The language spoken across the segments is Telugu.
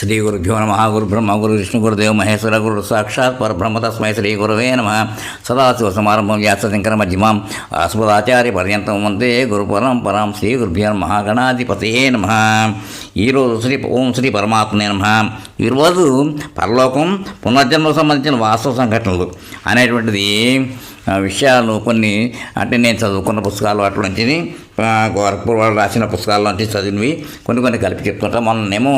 శ్రీ గురుభ్యో నమ. గురు బ్రహ్మ గురు విష్ణు గురుదేవ మహేశ్వర గురు సాక్షాత్ పరబ్రహ్మ తస్మై శ్రీ గురవే నమ. సదాశివ సమారంభం వ్యాసశంకర మధ్యమాం అస్మదాచార్య పర్యంతం వందే గురు పరంపరాం. శ్రీ గురుభ్యో మహాగణాధిపతయే నమ. ఈరోజు ఓం శ్రీ పరమాత్మనే నమ. ఈరోజు పరలోకం పునర్జన్మకు సంబంధించిన వాస్తవ సంఘటనలు అనేటువంటిది విషయాలను కొన్ని అంటే నేను చదువుకున్న పుస్తకాలు అట్లా గోరఖ్పూర్ వాళ్ళు రాసిన పుస్తకాల్లోంచి చదివినవి కొన్ని కలిపి చెప్తుంటాం. మొన్నేమో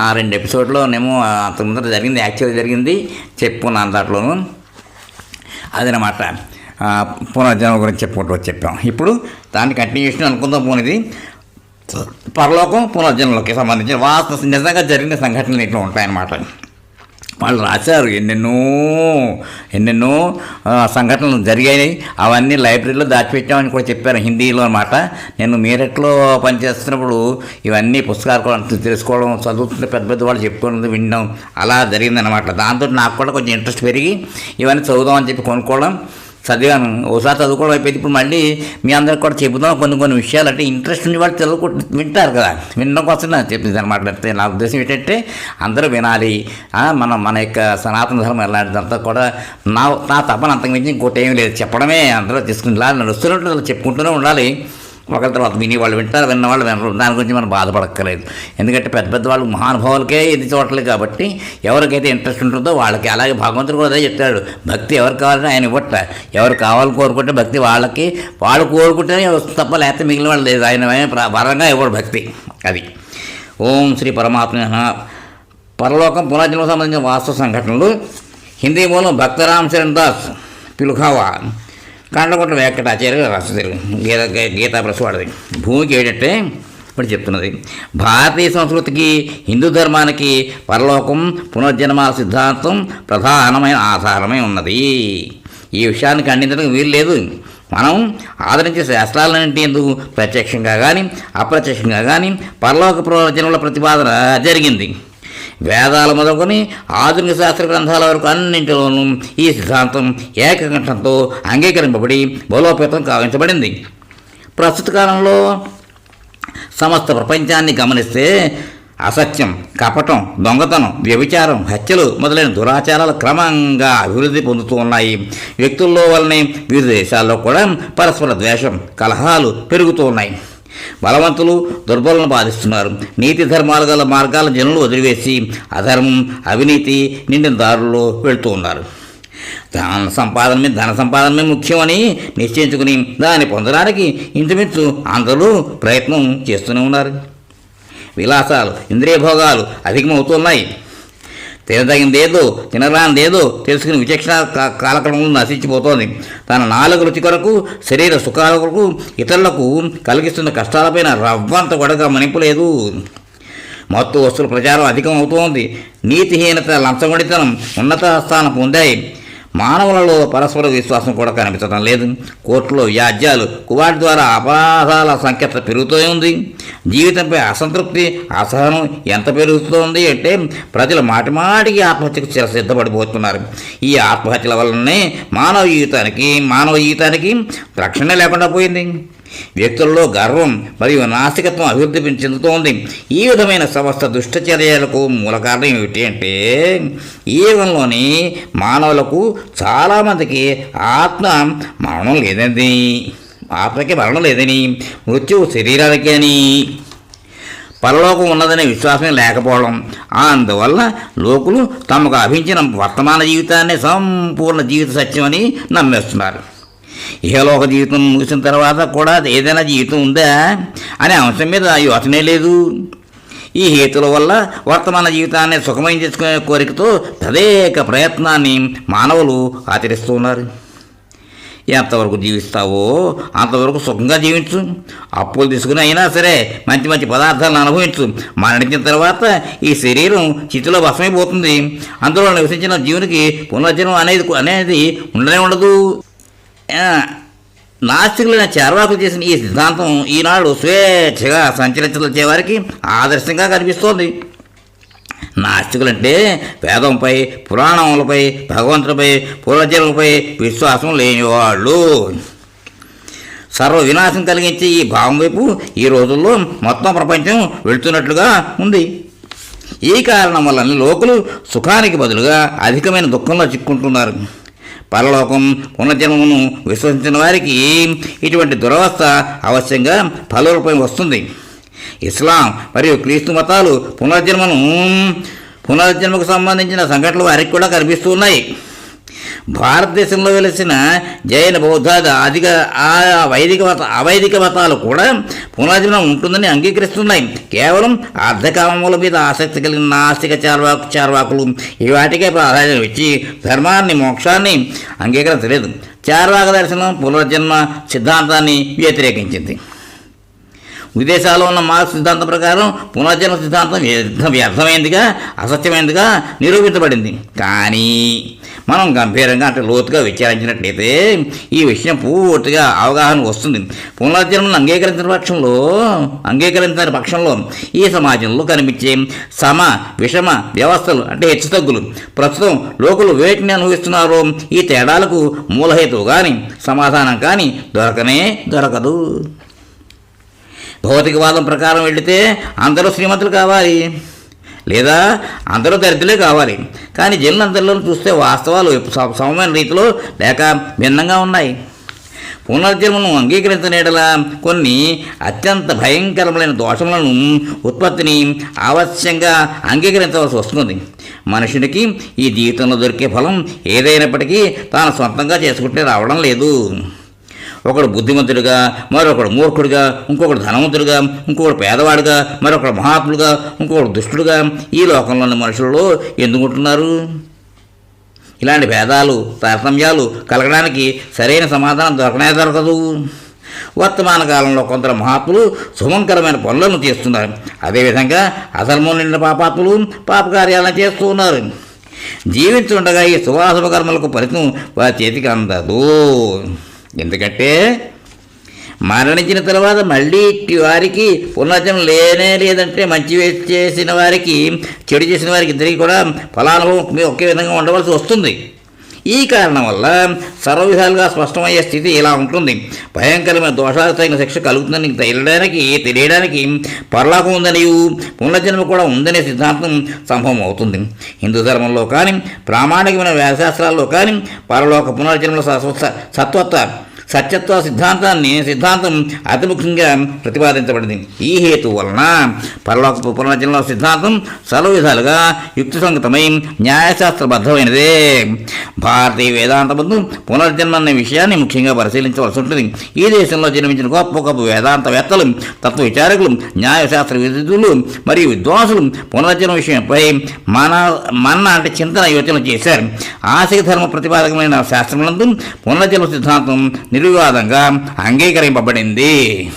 ఆ 2 ఎపిసోడ్లోనేమో అంతకుముందర జరిగింది, యాక్చువల్గా జరిగింది చెప్పుకున్నాను దాంట్లోనూ. అదనమాట పునర్జన్మ గురించి చెప్పాం. ఇప్పుడు దాన్ని కంటిన్యూషన్ అనుకుందాం. పోనిది పరలోకం పునర్జన్మలకి సంబంధించిన వాస్తవ నిజంగా జరిగిన సంఘటనలు ఇట్లా ఉంటాయన్నమాట. వాళ్ళు రాశారు ఎన్నెన్నో సంఘటనలు జరిగాయి. అవన్నీ లైబ్రరీలో దాచిపెట్టామని కూడా చెప్పారు హిందీలో అన్నమాట. నేను మీరట్లో పనిచేస్తున్నప్పుడు ఇవన్నీ పుస్తకాలు తెలుసుకోవడం, చదువుతుంటే పెద్ద వాళ్ళు చెప్పుకున్నది వినడం అలా జరిగిందనమాట. దాంతో నాకు కూడా కొంచెం ఇంట్రెస్ట్ పెరిగి ఇవన్నీ చదువుదామని చెప్పి కొనుక్కోవడం, చదివాను. ఒకసారి చదువుకోవడం అయిపోయింది. ఇప్పుడు మళ్ళీ మీ అందరికి కూడా చెబుదాం కొన్ని విషయాలు. అంటే ఇంట్రెస్ట్ ఉన్న వాళ్ళు వింటారు కదా, వినడం కోసం నాకు చెప్పింది అనమాట. అంటే నా ఉద్దేశం ఏంటంటే అందరూ వినాలి. మన యొక్క సనాతన ధర్మం ఎలాంటిదంతా కూడా నా తపన అంతకుమించి ఇంకోటి ఏమీ లేదు. చెప్పడమే అందరూ తీసుకుని నడుస్తున్నట్టు చెప్పుకుంటూనే ఉండాలి. ఒకరి తర్వాత వినేవాళ్ళు వింటారు, విన్నవాళ్ళు వినరు. దాని గురించి మనం బాధపడక్కర్లేదు. ఎందుకంటే పెద్ద వాళ్ళు మహానుభావులకే ఇది చూడలేదు కాబట్టి ఎవరికైతే ఇంట్రెస్ట్ ఉంటుందో వాళ్ళకి. అలాగే భగవంతుడు కూడా అదే చెప్తాడు, భక్తి ఎవరు కావాలని ఆయన ఇవ్వట్ట. ఎవరు కావాలని కోరుకుంటే భక్తి వాళ్ళకి, వాళ్ళు కోరుకుంటేనే వస్తుంది తప్ప లేకపోతే మిగిలిన వాళ్ళు లేదు. ఆయన వరంగా ఇవ్వడు భక్తి. అది ఓం శ్రీ పరమాత్మ. పరలోకం పునర్జన్మకు సంబంధించిన వాస్తవ సంఘటనలు. హిందీ మూలం భక్తరామ్ చరణ్ దాస్ పిలుఖావా, కాండకొట్ట వెంకటాచార్య రాస్తారు. గీతా ప్రెస్ వాడిది. భూమికి ఏంటంటే ఇప్పుడు చెప్తున్నది, భారతీయ సంస్కృతికి హిందూ ధర్మానికి పరలోకం పునర్జన్మ సిద్ధాంతం ప్రధానమైన ఆధారమై ఉన్నది. ఈ విషయాన్ని ఖండించడం వీలు లేదు. మనం ఆదరించే శాస్త్రాలన్నింటి ఎందుకు ప్రత్యక్షంగా కానీ అప్రత్యక్షంగా కానీ పరలోక పునర్జన్మల ప్రతిపాదన జరిగింది. వేదాలు మొదలుకొని ఆధునిక శాస్త్ర గ్రంథాల వరకు అన్నింటిలోనూ ఈ సిద్ధాంతం ఏకకంఠంతో అంగీకరింపబడి బలోపేతం కావించబడింది. ప్రస్తుత కాలంలో సమస్త ప్రపంచాన్ని గమనిస్తే అసత్యం, కపటం, దొంగతనం, వ్యభిచారం, హత్యలు మొదలైన దురాచారాలు క్రమంగా అభివృద్ధి పొందుతూ ఉన్నాయి. వ్యక్తుల్లో వల్లనే వివిధ దేశాల్లో కూడా పరస్పర ద్వేషం, కలహాలు పెరుగుతూ ఉన్నాయి. బలవంతులు దుర్బలను బాధిస్తున్నారు. నీతి ధర్మాలు గల మార్గాల జనులు వదిలివేసి అధర్మం, అవినీతి నిండిన దారుల్లో వెళుతూ ఉన్నారు. ధన సంపాదనమే ముఖ్యమని నిశ్చయించుకుని దాన్ని పొందడానికి ఇంచుమించు అందరూ ప్రయత్నం చేస్తూనే ఉన్నారు. విలాసాలు, ఇంద్రియ భోగాలు అధికమవుతున్నాయి. తినదగిందేదో తినరానిదేదో తెలుసుకుని విచక్షణ కాలక్రమంలో నశించిపోతోంది. తన నాలుగు రుచి కొరకు, శరీర సుఖాల కొరకు ఇతరులకు కలిగిస్తున్న కష్టాలపైన రవ్వంత గొడగా మనింపలేదు. మత్తు వస్తువుల ప్రచారం అధికం అవుతోంది. నీతిహీనత, లంచగొడితనం ఉన్నత స్థానం పొందాయి. మానవులలో పరస్పర విశ్వాసం కూడా కనిపించడం లేదు. కోర్టులో వ్యాజ్యాలు, వాటి ద్వారా అపరాధాల సంఖ్య పెరుగుతూనే ఉంది. జీవితంపై అసంతృప్తి, అసహనం ఎంత పెరుగుతోంది అంటే ప్రజలు మాటిమాటికి ఆత్మహత్యకు సిద్ధపడిపోతున్నారు. ఈ ఆత్మహత్యల వల్లనే మానవ జీవితానికి రక్షణ లేకుండా పోయింది. వ్యక్తుల్లో గర్వం మరియు నాస్తికత్వం అభివృద్ధి చెందుతోంది. ఈ విధమైన సమస్త దుష్టచర్యలకు మూల కారణం ఏమిటి అంటే ఈ యుగంలోని మానవులకు చాలామందికి ఆత్మకి మరణం లేదని, మృత్యువు శరీరానికి అని, పరలోకం ఉన్నదనే విశ్వాసం లేకపోవడం. అందువల్ల లోకులు తమకు అభించిన వర్తమాన జీవితాన్ని సంపూర్ణ జీవిత సత్యమని నమ్మేస్తున్నారు. ఇహలోక జీవితం ముగిసిన తర్వాత కూడా ఏదైనా జీవితం ఉందా అనే అంశం మీద యోచనే లేదు. ఈ హేతుల వల్ల వర్తమాన జీవితాన్ని సుఖమయం చేసుకునే కోరికతో తదేక ప్రయత్నాన్ని మానవులు ఆచరిస్తూ ఉన్నారు. ఎంతవరకు జీవిస్తావో అంతవరకు సుఖంగా జీవించు. అప్పులు తీసుకుని అయినా సరే మంచి పదార్థాలను అనుభవించు. మరణించిన తర్వాత ఈ శరీరం చితిలో భస్మైపోతుంది. అందులో నివసించిన జీవునికి పునర్జన్మ అనేది ఉండనే ఉండదు. నాస్తికులైన చార్వాకులు చేసిన ఈ సిద్ధాంతం ఈనాడు స్వేచ్ఛగా సంచరించే వారికి ఆదర్శంగా కనిపిస్తోంది. నాస్తికులంటే వేదంపై, పురాణములపై, భగవంతుడిపై, పునర్జన్మలపై విశ్వాసం లేనివాళ్ళు. సర్వ వినాశం కలిగించే ఈ భావం వైపు ఈ రోజుల్లో మొత్తం ప్రపంచం వెళుతున్నట్లుగా ఉంది. ఈ కారణం వల్ల లోకులు సుఖానికి బదులుగా అధికమైన దుఃఖంలో చిక్కుంటున్నారు. పరలోకం పునర్జన్మను విశ్వసించిన వారికి ఇటువంటి దురవస్థ అవశ్యంగా ఫలరూపం వస్తుంది. ఇస్లాం మరియు క్రీస్తు మతాలు పునర్జన్మకు సంబంధించిన సంఘటనలు వారికి కూడా కనిపిస్తూ ఉన్నాయి. భారతదేశంలో వెలిసిన జైన బౌద్ధాది అవైదిక మతాలు కూడా పునర్జన్మం ఉంటుందని అంగీకరిస్తున్నాయి. కేవలం అర్ధకామముల మీద ఆసక్తి కలిగిన నాస్తిక చార్వాకులు ఈ వాటికే ప్రాధాన్యం ఇచ్చి ధర్మాన్ని మోక్షాన్ని అంగీకరించలేదు. చార్వాక దర్శనం పునర్జన్మ సిద్ధాంతాన్ని వ్యతిరేకించింది. విదేశాల్లో ఉన్న మార్క్స్ సిద్ధాంతం ప్రకారం పునర్జన్మ సిద్ధాంతం వ్యర్థమైందిగా అసత్యమైందిగా నిరూపించబడింది. కానీ మనం గంభీరంగా లోతుగా విచారించినట్లయితే ఈ విషయం పూర్తిగా అవగాహన వస్తుంది. పునర్జన్మను అంగీకరించని పక్షంలో ఈ సమాజంలో కనిపించే విషమ వ్యవస్థలు హెచ్చుతగ్గులు ప్రస్తుతం లోకులు వేటిని అనుభవిస్తున్నారో ఈ తేడాలకు మూలహేతువు కానీ సమాధానం కానీ దొరకదు. భౌతికవాదం ప్రకారం వెళితే అందరూ శ్రీమంతులు కావాలి లేదా అందరూ దరిద్రులే కావాలి. కానీ జనులందరిలో చూస్తే వాస్తవాలు సమమైన రీతిలో లేక భిన్నంగా ఉన్నాయి. పునర్జన్మను అంగీకరించనేడలా కొన్ని అత్యంత భయంకరమైన దోషములను ఉత్పత్తిని ఆవశ్యంగా అంగీకరించవలసి వస్తుంది. మనుషునికి ఈ జీవితంలో దొరికే ఫలం ఏదైనప్పటికీ తాను సొంతంగా చేసుకుంటే రావడం లేదు. ఒకడు బుద్ధిమంతుడిగా, మరొకడు మూర్ఖుడిగా, ఇంకొకడు ధనవంతుడిగా, ఇంకొకడు పేదవాడిగా, మరొకడు మహాత్ముడుగా, ఇంకొకడు దుష్టుడుగా ఈ లోకంలోని మనుషులలో ఎందుకుంటున్నారు? ఇలాంటి భేదాలు తారతమ్యాలు కలగడానికి సరైన సమాధానం దొరకదు. వర్తమాన కాలంలో కొందరు మహాత్ములు శుభంకరమైన పనులను చేస్తున్నారు. అదేవిధంగా అధర్మం నిండిన పాపాత్ములు పాపకార్యాలను చేస్తూ ఉన్నారు. జీవించుండగా ఈ శుభాశుభ కర్మలకు ఫలితం వారి చేతికి అందదు. ఎందుకంటే మరణించిన తర్వాత మళ్ళీ వారికి పునర్జన్మ లేదంటే మంచి చేసిన వారికి చెడు చేసిన వారికి ఇద్దరికి కూడా ఫలానుభవం ఒకే విధంగా ఉండవలసి వస్తుంది. ఈ కారణం వల్ల సర్వవిధాలుగా స్పష్టమయ్యే స్థితి ఇలా ఉంటుంది. భయంకరమైన దోషాలకు తగిన శిక్ష కలుగుతుందని తెలియడానికి పరలోకం ఉందని పునర్జన్మ కూడా ఉందనే సిద్ధాంతం సంభవం అవుతుంది. హిందూ ధర్మంలో కానీ ప్రామాణికమైన వేదశాస్త్రాల్లో కానీ పరలోక పునర్జన్మల సత్యత్వ సిద్ధాంతం అతి ముఖ్యంగా ప్రతిపాదించబడింది. ఈ హేతు వలన పరలోక పునర్జన్మ సిద్ధాంతం సర్వ విధాలుగా యుక్తిసంగతమై న్యాయశాస్త్రబద్ధమైనదే. భారతీయ వేదాంత బంధు పునర్జన్మ అనే విషయాన్ని ముఖ్యంగా పరిశీలించవలసి ఉంటుంది. ఈ దేశంలో జన్మించిన గొప్ప వేదాంతవేత్తలు, తత్వ విచారకులు, న్యాయశాస్త్ర విధులు మరియు విద్వాంసులు పునర్జన్మ విషయంపై చింతన యోచన చేశారు. ఆశిక ధర్మ ప్రతిపాదకమైన శాస్త్రములందు పునర్జన్మ సిద్ధాంతం నిర్వివాదంగా అంగీకరింపబడింది.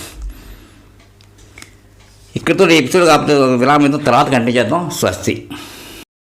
ఇక్కడితో ఎపిసోడ్ కాకపోతే విరామం తర్వాత కంటిన్యూ చేద్దాం. స్వస్తి.